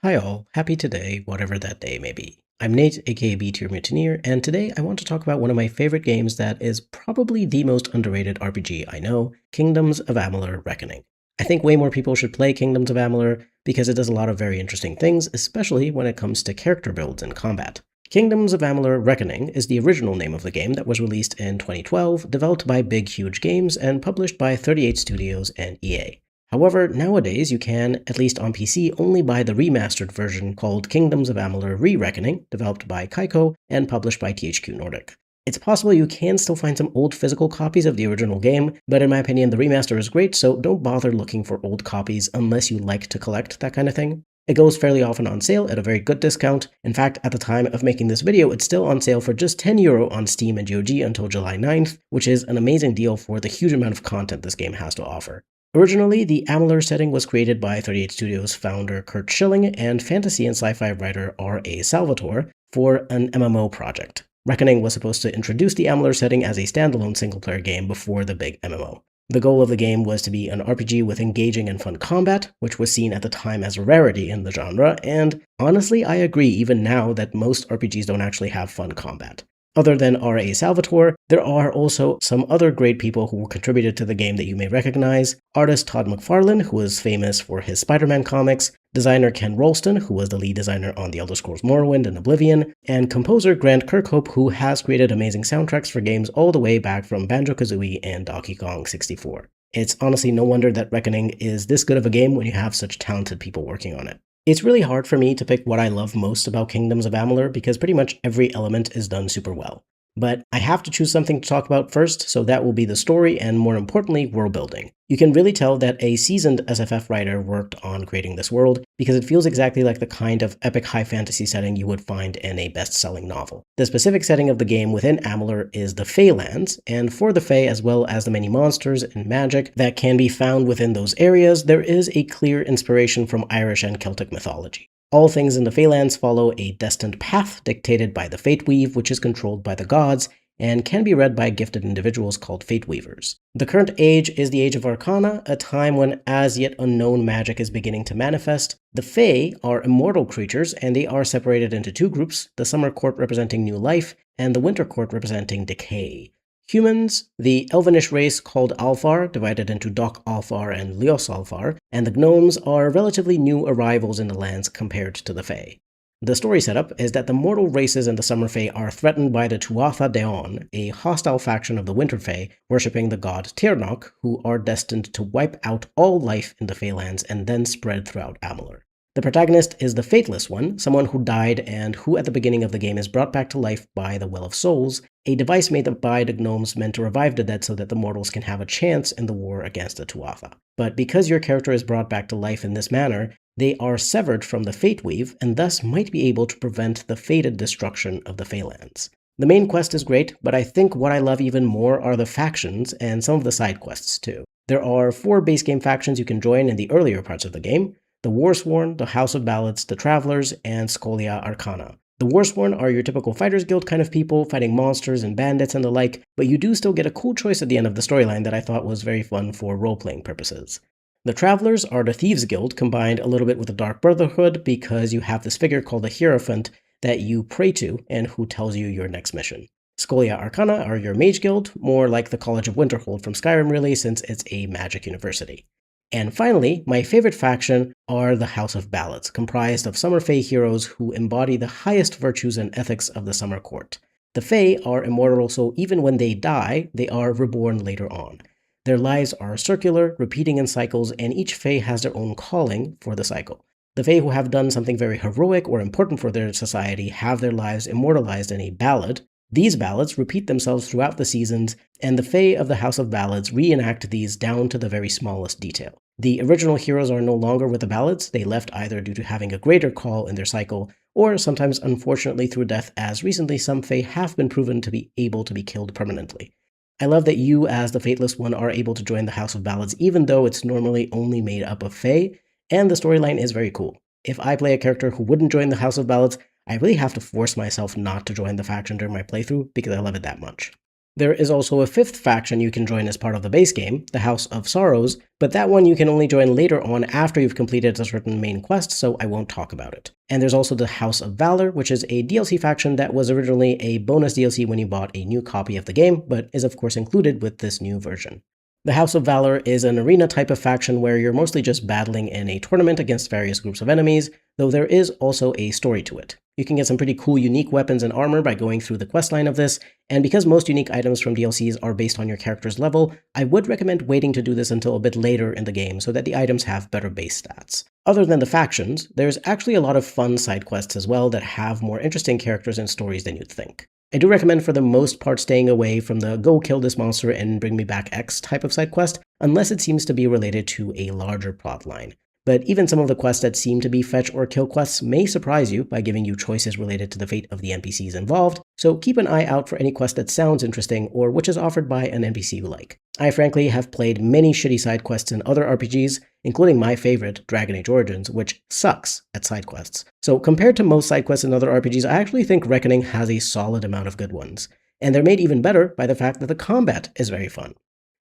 Hi all, happy today, whatever that day may be. I'm Nate, aka B-Tier Mutineer, and today I want to talk about one of my favorite games that is probably the most underrated RPG I know, Kingdoms of Amalur Reckoning. I think way more people should play Kingdoms of Amalur because it does a lot of very interesting things, especially when it comes to character builds and combat. Kingdoms of Amalur Reckoning is the original name of the game that was released in 2012, developed by Big Huge Games, and published by 38 Studios and EA. However, nowadays you can, at least on PC, only buy the remastered version called Kingdoms of Amalur Re-Reckoning, developed by Kaiko and published by THQ Nordic. It's possible you can still find some old physical copies of the original game, but in my opinion the remaster is great, so don't bother looking for old copies unless you like to collect that kind of thing. It goes fairly often on sale at a very good discount. In fact, at the time of making this video, it's still on sale for just €10 on Steam and GOG until July 9th, which is an amazing deal for the huge amount of content this game has to offer. Originally, the Amalur setting was created by 38 Studios founder Kurt Schilling and fantasy and sci-fi writer R.A. Salvatore for an MMO project. Reckoning was supposed to introduce the Amalur setting as a standalone single-player game before the big MMO. The goal of the game was to be an RPG with engaging and fun combat, which was seen at the time as a rarity in the genre, and honestly, I agree even now that most RPGs don't actually have fun combat. Other than R.A. Salvatore, there are also some other great people who contributed to the game that you may recognize. Artist Todd McFarlane, who is famous for his Spider-Man comics, designer Ken Rolston, who was the lead designer on The Elder Scrolls Morrowind and Oblivion, and composer Grant Kirkhope, who has created amazing soundtracks for games all the way back from Banjo-Kazooie and Donkey Kong 64. It's honestly no wonder that Reckoning is this good of a game when you have such talented people working on it. It's really hard for me to pick what I love most about Kingdoms of Amalur because pretty much every element is done super well. But I have to choose something to talk about first, so that will be the story and, more importantly, world building. You can really tell that a seasoned SFF writer worked on creating this world because it feels exactly like the kind of epic high fantasy setting you would find in a best-selling novel. The specific setting of the game within Amalur is the Feylands, and for the Fey as well as the many monsters and magic that can be found within those areas, there is a clear inspiration from Irish and Celtic mythology. All things in the Feylands follow a destined path dictated by the Fate Weave, which is controlled by the gods, and can be read by gifted individuals called Fate Weavers. The current age is the Age of Arcana, a time when as yet unknown magic is beginning to manifest. The Fae are immortal creatures, and they are separated into two groups, the Summer Court representing new life, and the Winter Court representing decay. Humans, the Elvenish race called Alfar, divided into Doc Alfar and Leos Alfar, and the Gnomes are relatively new arrivals in the lands compared to the Fae. The story setup is that the mortal races in the Summer Fae are threatened by the Tuatha Daon, a hostile faction of the Winter Fae, worshipping the god Tirnoch, who are destined to wipe out all life in the Feylands and then spread throughout Amalur. The protagonist is the Fateless One, someone who died and who at the beginning of the game is brought back to life by the Well of Souls, a device made by the gnomes meant to revive the dead so that the mortals can have a chance in the war against the Tuatha. But because your character is brought back to life in this manner, they are severed from the Fate Weave and thus might be able to prevent the fated destruction of the Feylands. The main quest is great, but I think what I love even more are the factions and some of the side quests too. There are 4 base game factions you can join in the earlier parts of the game: the Warsworn, the House of Ballads, the Travelers, and Scholia Arcana. The Warsworn are your typical Fighters Guild kind of people, fighting monsters and bandits and the like, but you do still get a cool choice at the end of the storyline that I thought was very fun for role-playing purposes. The Travelers are the Thieves Guild combined a little bit with the Dark Brotherhood because you have this figure called the Hierophant that you pray to and who tells you your next mission. Scholia Arcana are your Mage Guild, more like the College of Winterhold from Skyrim really, since it's a magic university. And finally, my favorite faction are the House of Ballads, comprised of Summer Fae heroes who embody the highest virtues and ethics of the Summer Court. The Fae are immortal, so even when they die, they are reborn later on. Their lives are circular, repeating in cycles, and each Fae has their own calling for the cycle. The Fae who have done something very heroic or important for their society have their lives immortalized in a ballad. These ballads repeat themselves throughout the seasons, and the Fae of the House of Ballads reenact these down to the very smallest detail. The original heroes are no longer with the ballads. They left either due to having a greater call in their cycle, or sometimes unfortunately through death, as recently some Fae have been proven to be able to be killed permanently. I love that you, as the Fateless One, are able to join the House of Ballads even though it's normally only made up of Fae, and the storyline is very cool. If I play a character who wouldn't join the House of Ballads, I really have to force myself not to join the faction during my playthrough because I love it that much. There is also a fifth faction you can join as part of the base game, the House of Sorrows, but that one you can only join later on after you've completed a certain main quest, so I won't talk about it. And there's also the House of Valor, which is a DLC faction that was originally a bonus DLC when you bought a new copy of the game, but is of course included with this new version. The House of Valor is an arena type of faction where you're mostly just battling in a tournament against various groups of enemies, though there is also a story to it. You can get some pretty cool unique weapons and armor by going through the questline of this, and because most unique items from DLCs are based on your character's level, I would recommend waiting to do this until a bit later in the game so that the items have better base stats. Other than the factions, there's actually a lot of fun side quests as well that have more interesting characters and stories than you'd think. I do recommend for the most part staying away from the go kill this monster and bring me back X type of side quest, unless it seems to be related to a larger plotline. But even some of the quests that seem to be fetch or kill quests may surprise you by giving you choices related to the fate of the NPCs involved, so keep an eye out for any quest that sounds interesting or which is offered by an NPC you like. I frankly have played many shitty side quests in other RPGs, including my favorite, Dragon Age Origins, which sucks at side quests. So compared to most side quests in other RPGs, I actually think Reckoning has a solid amount of good ones. And they're made even better by the fact that the combat is very fun.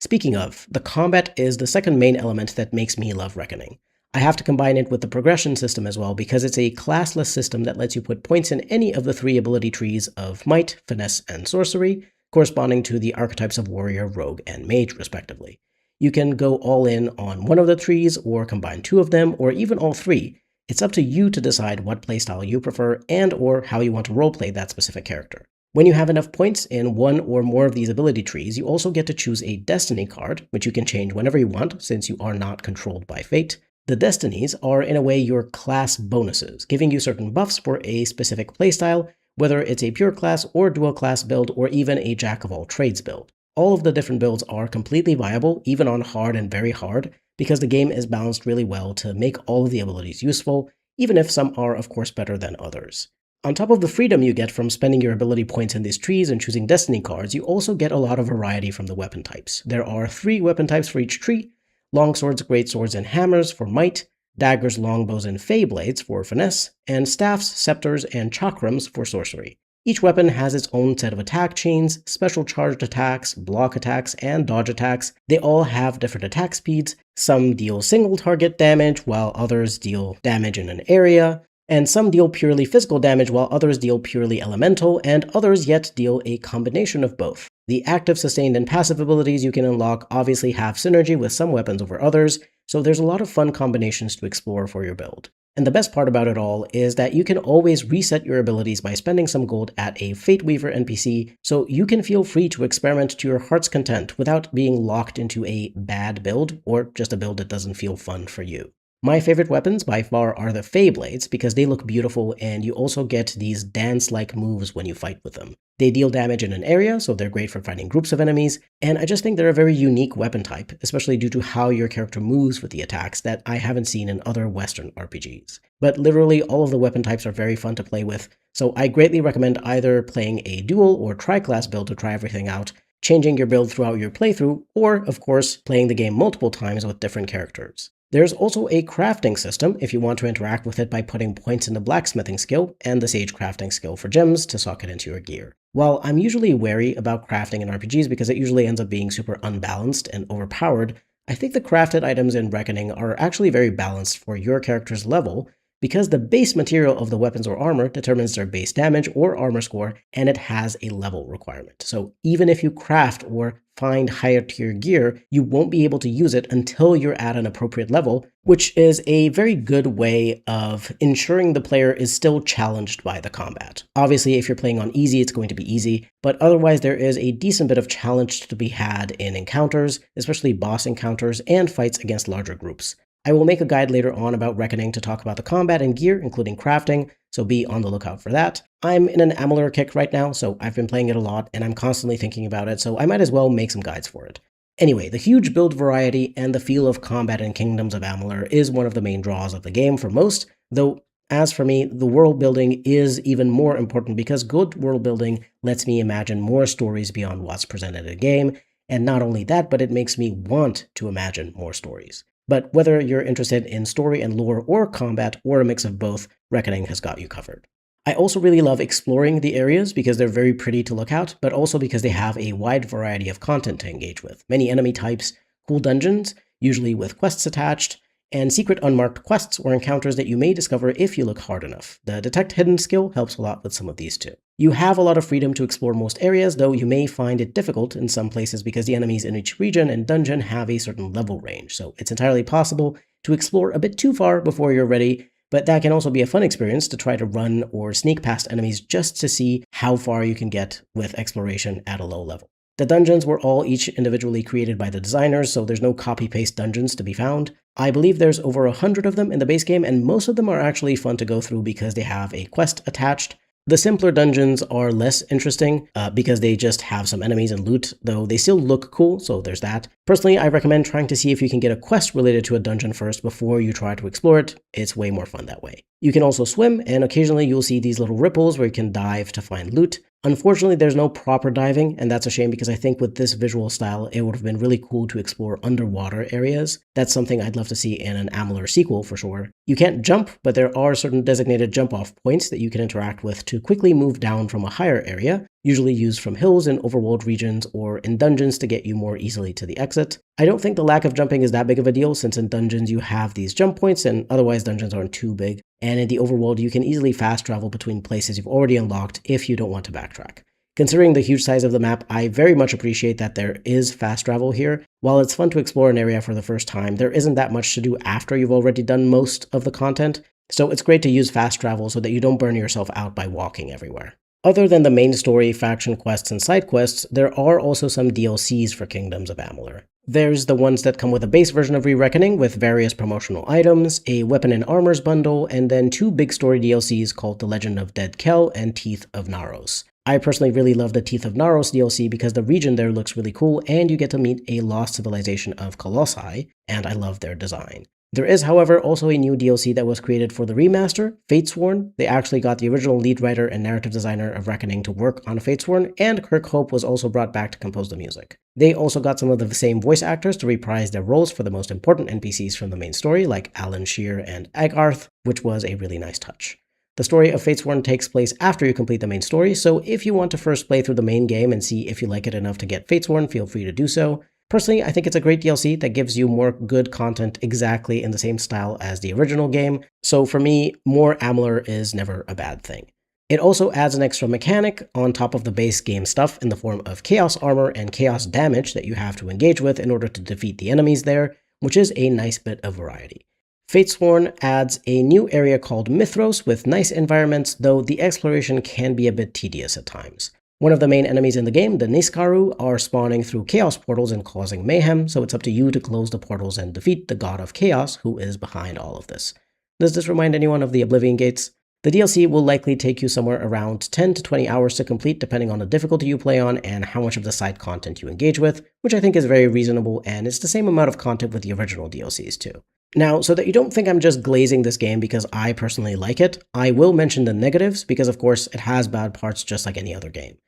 Speaking of, the combat is the second main element that makes me love Reckoning. I have to combine it with the progression system as well because it's a classless system that lets you put points in any of the three ability trees of Might, Finesse, and Sorcery, corresponding to the archetypes of Warrior, Rogue, and Mage, respectively. You can go all in on one of the trees, or combine two of them, or even all three. It's up to you to decide what playstyle you prefer and or how you want to roleplay that specific character. When you have enough points in one or more of these ability trees, you also get to choose a Destiny card, which you can change whenever you want since you are not controlled by fate. The destinies are in a way your class bonuses, giving you certain buffs for a specific playstyle, whether it's a pure class or dual class build or even a jack of all trades build. All of the different builds are completely viable, even on hard and very hard, because the game is balanced really well to make all of the abilities useful, even if some are of course better than others. On top of the freedom you get from spending your ability points in these trees and choosing destiny cards, you also get a lot of variety from the weapon types. There are 3 weapon types for each tree: longswords, greatswords, and hammers for might, daggers, longbows, and fey blades for finesse, and staffs, scepters, and chakrams for sorcery. Each weapon has its own set of attack chains, special charged attacks, block attacks, and dodge attacks. They all have different attack speeds. Some deal single target damage, while others deal damage in an area, and some deal purely physical damage while others deal purely elemental, and others yet deal a combination of both. The active, sustained, and passive abilities you can unlock obviously have synergy with some weapons over others, so there's a lot of fun combinations to explore for your build. And the best part about it all is that you can always reset your abilities by spending some gold at a Fate Weaver NPC, so you can feel free to experiment to your heart's content without being locked into a bad build, or just a build that doesn't feel fun for you. My favorite weapons by far are the Fey Blades because they look beautiful and you also get these dance-like moves when you fight with them. They deal damage in an area, so they're great for fighting groups of enemies, and I just think they're a very unique weapon type, especially due to how your character moves with the attacks that I haven't seen in other Western RPGs. But literally all of the weapon types are very fun to play with, so I greatly recommend either playing a dual or tri-class build to try everything out, changing your build throughout your playthrough, or, of course, playing the game multiple times with different characters. There's also a crafting system if you want to interact with it by putting points in the blacksmithing skill and the sage crafting skill for gems to sock it into your gear. While I'm usually wary about crafting in RPGs because it usually ends up being super unbalanced and overpowered, I think the crafted items in Reckoning are actually very balanced for your character's level because the base material of the weapons or armor determines their base damage or armor score, and it has a level requirement. So even if you craft or find higher tier gear, you won't be able to use it until you're at an appropriate level, which is a very good way of ensuring the player is still challenged by the combat. Obviously, if you're playing on easy, it's going to be easy, but otherwise there is a decent bit of challenge to be had in encounters, especially boss encounters and fights against larger groups. I will make a guide later on about Reckoning to talk about the combat and gear, including crafting, so be on the lookout for that. I'm in an Amalur kick right now, so I've been playing it a lot, and I'm constantly thinking about it, so I might as well make some guides for it. Anyway, the huge build variety and the feel of combat in Kingdoms of Amalur is one of the main draws of the game for most, though as for me, the world building is even more important because good world building lets me imagine more stories beyond what's presented in game, and not only that, but it makes me want to imagine more stories. But whether you're interested in story and lore or combat or a mix of both, Reckoning has got you covered. I also really love exploring the areas because they're very pretty to look at, but also because they have a wide variety of content to engage with. Many enemy types, cool dungeons, usually with quests attached, and secret unmarked quests or encounters that you may discover if you look hard enough. The Detect Hidden skill helps a lot with some of these too. You have a lot of freedom to explore most areas, though you may find it difficult in some places because the enemies in each region and dungeon have a certain level range, so it's entirely possible to explore a bit too far before you're ready, but that can also be a fun experience to try to run or sneak past enemies just to see how far you can get with exploration at a low level. The dungeons were all each individually created by the designers, so there's no copy-paste dungeons to be found. I believe there's over 100 of them in the base game, and most of them are actually fun to go through because they have a quest attached. The simpler dungeons are less interesting because they just have some enemies and loot, though they still look cool, so there's that. Personally, I recommend trying to see if you can get a quest related to a dungeon first before you try to explore it. It's way more fun that way. You can also swim, and occasionally you'll see these little ripples where you can dive to find loot. Unfortunately, there's no proper diving, and that's a shame because I think with this visual style, it would have been really cool to explore underwater areas. That's something I'd love to see in an Amalur sequel for sure. You can't jump, but there are certain designated jump-off points that you can interact with to quickly move down from a higher area, usually used from hills in overworld regions or in dungeons to get you more easily to the exit. I don't think the lack of jumping is that big of a deal since in dungeons you have these jump points and otherwise dungeons aren't too big. And in the overworld, you can easily fast travel between places you've already unlocked if you don't want to backtrack. Considering the huge size of the map, I very much appreciate that there is fast travel here. While it's fun to explore an area for the first time, there isn't that much to do after you've already done most of the content, so it's great to use fast travel so that you don't burn yourself out by walking everywhere. Other than the main story, faction quests, and side quests, there are also some DLCs for Kingdoms of Amalur. There's the ones that come with a base version of Re-Reckoning with various promotional items, a weapon and armors bundle, and then two big story DLCs called The Legend of Dead Kel and Teeth of Naros. I personally really love the Teeth of Naros DLC because the region there looks really cool and you get to meet a lost civilization of Colossi, and I love their design. There is, however, also a new DLC that was created for the remaster, Fatesworn. They actually got the original lead writer and narrative designer of Reckoning to work on Fatesworn, and Kirk Hope was also brought back to compose the music. They also got some of the same voice actors to reprise their roles for the most important NPCs from the main story, like Alan Shear and Agarth, which was a really nice touch. The story of Fatesworn takes place after you complete the main story, so if you want to first play through the main game and see if you like it enough to get Fatesworn, feel free to do so. Personally, I think it's a great DLC that gives you more good content exactly in the same style as the original game, so for me, more Amalur is never a bad thing. It also adds an extra mechanic on top of the base game stuff in the form of chaos armor and chaos damage that you have to engage with in order to defeat the enemies there, which is a nice bit of variety. Fatesworn adds a new area called Mithros with nice environments, though the exploration can be a bit tedious at times. One of the main enemies in the game, the Niskaru, are spawning through chaos portals and causing mayhem, so it's up to you to close the portals and defeat the god of chaos who is behind all of this. Does this remind anyone of the Oblivion Gates? The DLC will likely take you somewhere around 10 to 20 hours to complete depending on the difficulty you play on and how much of the side content you engage with, which I think is very reasonable, and it's the same amount of content with the original DLCs too. Now, so that you don't think I'm just glazing this game because I personally like it, I will mention the negatives because of course it has bad parts just like any other game.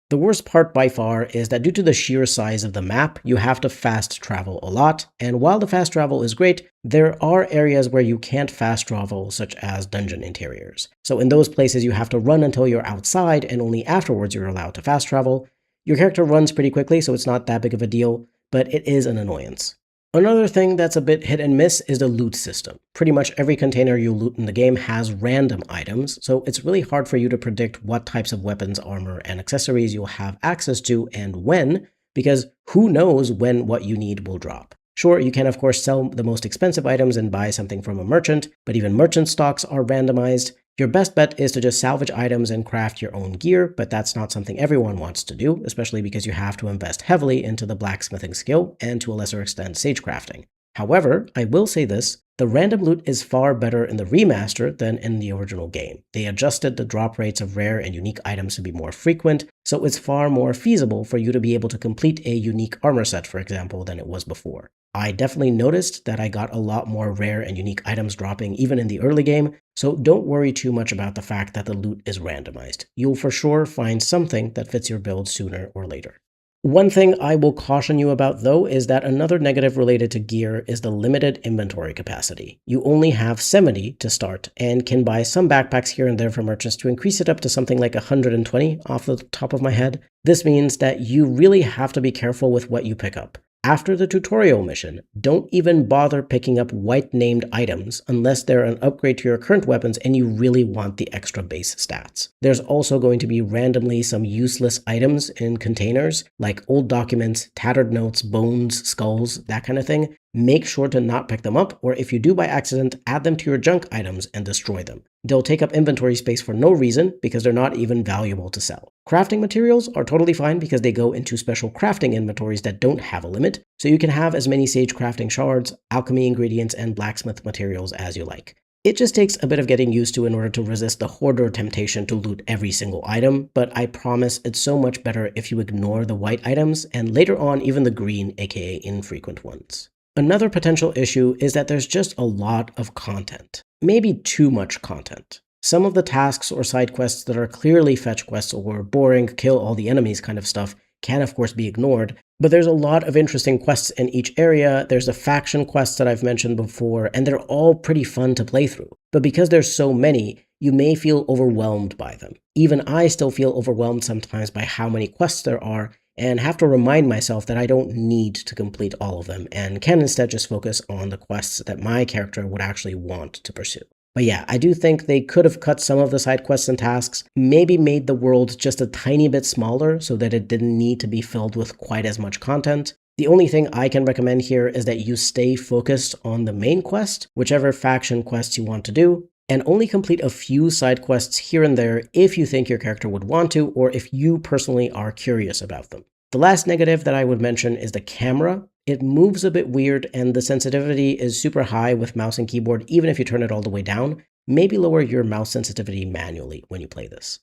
The worst part by far is that due to the sheer size of the map, you have to fast travel a lot, and while the fast travel is great, there are areas where you can't fast travel, such as dungeon interiors. So in those places you have to run until you're outside, and only afterwards you're allowed to fast travel. Your character runs pretty quickly, so it's not that big of a deal, but it is an annoyance. Another thing that's a bit hit and miss is the loot system. Pretty much every container you loot in the game has random items, so it's really hard for you to predict what types of weapons, armor, and accessories you'll have access to and when, because who knows when what you need will drop. Sure, you can of course sell the most expensive items and buy something from a merchant, but even merchant stocks are randomized. Your best bet is to just salvage items and craft your own gear, but that's not something everyone wants to do, especially because you have to invest heavily into the blacksmithing skill and to a lesser extent sagecrafting. However, I will say this, the random loot is far better in the remaster than in the original game. They adjusted the drop rates of rare and unique items to be more frequent, so it's far more feasible for you to be able to complete a unique armor set, for example, than it was before. I definitely noticed that I got a lot more rare and unique items dropping even in the early game, so don't worry too much about the fact that the loot is randomized. You'll for sure find something that fits your build sooner or later. One thing I will caution you about, though, is that another negative related to gear is the limited inventory capacity. You only have 70 to start, and can buy some backpacks here and there from merchants to increase it up to something like 120 off the top of my head. This means that you really have to be careful with what you pick up. After the tutorial mission, don't even bother picking up white-named items unless they're an upgrade to your current weapons and you really want the extra base stats. There's also going to be randomly some useless items in containers, like old documents, tattered notes, bones, skulls, that kind of thing. Make sure to not pick them up, or if you do by accident, add them to your junk items and destroy them. They'll take up inventory space for no reason because they're not even valuable to sell. Crafting materials are totally fine because they go into special crafting inventories that don't have a limit, so you can have as many sage crafting shards, alchemy ingredients, and blacksmith materials as you like. It just takes a bit of getting used to in order to resist the hoarder temptation to loot every single item, but I promise it's so much better if you ignore the white items and later on even the green, aka infrequent ones. Another potential issue is that there's just a lot of content. Maybe too much content. Some of the tasks or side quests that are clearly fetch quests or boring, kill all the enemies kind of stuff can of course be ignored, but there's a lot of interesting quests in each area. There's the faction quests that I've mentioned before, and they're all pretty fun to play through. But because there's so many, you may feel overwhelmed by them. Even I still feel overwhelmed sometimes by how many quests there are, and have to remind myself that I don't need to complete all of them, and can instead just focus on the quests that my character would actually want to pursue. But yeah, I do think they could have cut some of the side quests and tasks, maybe made the world just a tiny bit smaller so that it didn't need to be filled with quite as much content. The only thing I can recommend here is that you stay focused on the main quest, whichever faction quests you want to do, and only complete a few side quests here and there if you think your character would want to, or if you personally are curious about them. The last negative that I would mention is the camera. It moves a bit weird, and the sensitivity is super high with mouse and keyboard even if you turn it all the way down. Maybe lower your mouse sensitivity manually when you play this.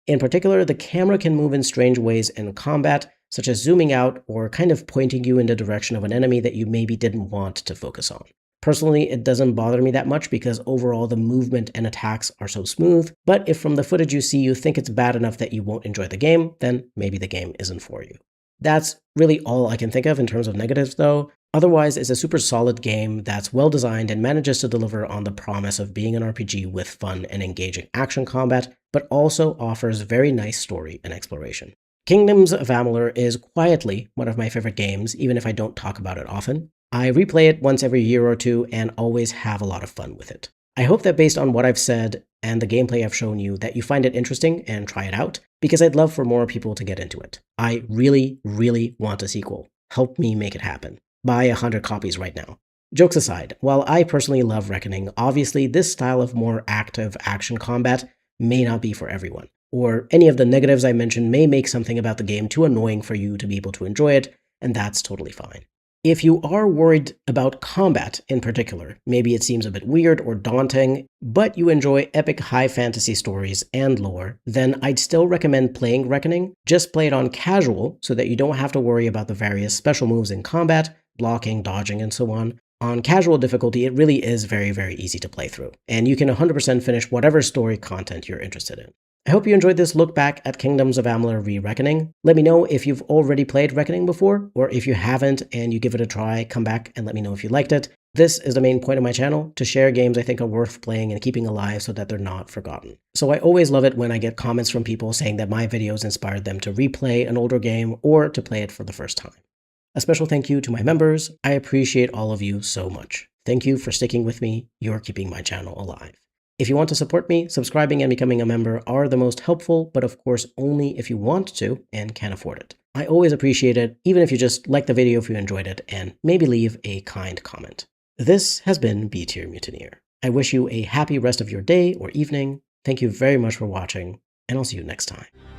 In particular, the camera can move in strange ways in combat, such as zooming out or kind of pointing you in the direction of an enemy that you maybe didn't want to focus on. Personally, it doesn't bother me that much because overall the movement and attacks are so smooth, but if from the footage you see you think it's bad enough that you won't enjoy the game, then maybe the game isn't for you. That's really all I can think of in terms of negatives though. Otherwise, it's a super solid game that's well designed and manages to deliver on the promise of being an RPG with fun and engaging action combat, but also offers very nice story and exploration. Kingdoms of Amalur is quietly one of my favorite games, even if I don't talk about it often. I replay it once every year or two and always have a lot of fun with it. I hope that based on what I've said and the gameplay I've shown you, that you find it interesting and try it out, because I'd love for more people to get into it. I really, really want a sequel. Help me make it happen. Buy 100 copies right now. Jokes aside, while I personally love Reckoning, obviously this style of more active action combat may not be for everyone, or any of the negatives I mentioned may make something about the game too annoying for you to be able to enjoy it, and that's totally fine. If you are worried about combat in particular, maybe it seems a bit weird or daunting, but you enjoy epic high fantasy stories and lore, then I'd still recommend playing Reckoning. Just play it on casual so that you don't have to worry about the various special moves in combat, blocking, dodging, and so on. On casual difficulty, it really is very, very easy to play through, and you can 100% finish whatever story content you're interested in. I hope you enjoyed this look back at Kingdoms of Amalur Re-Reckoning. Let me know if you've already played Reckoning before, or if you haven't and you give it a try, come back and let me know if you liked it. This is the main point of my channel, to share games I think are worth playing and keeping alive so that they're not forgotten. So I always love it when I get comments from people saying that my videos inspired them to replay an older game or to play it for the first time. A special thank you to my members. I appreciate all of you so much. Thank you for sticking with me. You're keeping my channel alive. If you want to support me, subscribing and becoming a member are the most helpful, but of course only if you want to and can afford it. I always appreciate it, even if you just like the video if you enjoyed it, and maybe leave a kind comment. This has been B-Tier Mutineer. I wish you a happy rest of your day or evening. Thank you very much for watching, and I'll see you next time.